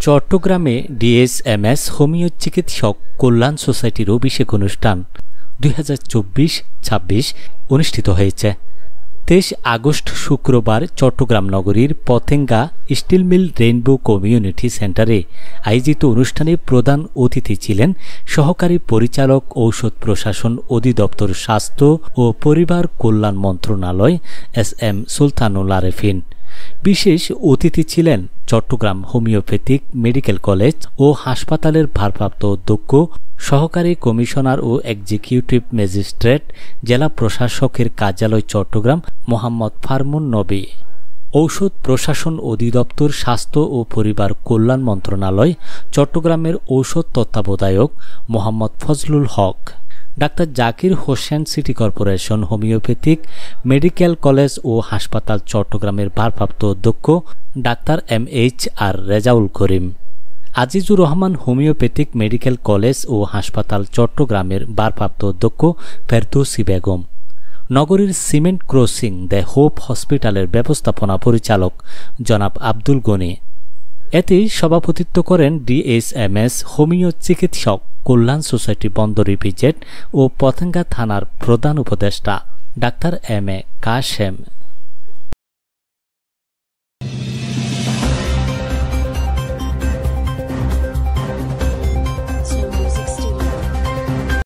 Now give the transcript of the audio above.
চট্টগ্রামে DSMS homeo চিকিৎসক কল্যাণ সোসাইটির অভিষেক অনুষ্ঠান 2024-26 অনুষ্ঠিত হয়েছে। 23 আগস্ট শুক্রবার চট্টগ্রাম নগরীর Patenga steel mill rainbow community সেন্টারে আয়োজিত অনুষ্ঠানে প্রধান অতিথি ছিলেন সহকারী পরিচালক ঔষধ প্রশাসন অধিদপ্তর স্বাস্থ্য ও পরিবার কল্যাণ মন্ত্রণালয় SM সুলতানুল আরেফিন। বিশেষ অতিথি ছিলেন চট্টগ্রাম হোমিওপ্যাথিক মেডিকেল কলেজ ও হাসপাতালের ভারপ্রাপ্ত অধ্যক্ষ, সহকারী কমিশনার ও এক্সিকিউটিভ ম্যাজিস্ট্রেট, জেলা প্রশাসকের কার্যালয় চট্টগ্রাম মোহাম্মদ ফারমুন নবী। ঔষধ প্রশাসন অধিদপ্তর স্বাস্থ্য ও পরিবার কল্যাণ মন্ত্রণালয় চট্টগ্রামের ঔষধ তত্ত্বাবধায়ক Mohammad Fazlul Haque, doctor Zakir Hossain city corporation homoeopathic medical college ও হাসপাতাল চট্টগ্রামের ভারপ্রাপ্ত অধ্যক্ষ doctor MHR Rezaul Karim, Azizur Rahman homoeopathic medical college ও হাসপাতাল চট্টগ্রামের ভারপ্রাপ্ত অধ্যক্ষ ফেরদৌসী বেগম, নগরীর সিমেন্ট ক্রসিং দ্য হোপ হসপিটালের ব্যবস্থাপনা পরিচালক জনাব আব্দুল গনি। এতে সভাপতিত্ব করেন ডিএসএমএস হোমিও চিকিৎসক কল্যাণ সোসাইটি বন্দর ইপিজেড ও পতেঙ্গা থানার প্রধান উপদেষ্টা ডাক্তার MA কাশেম।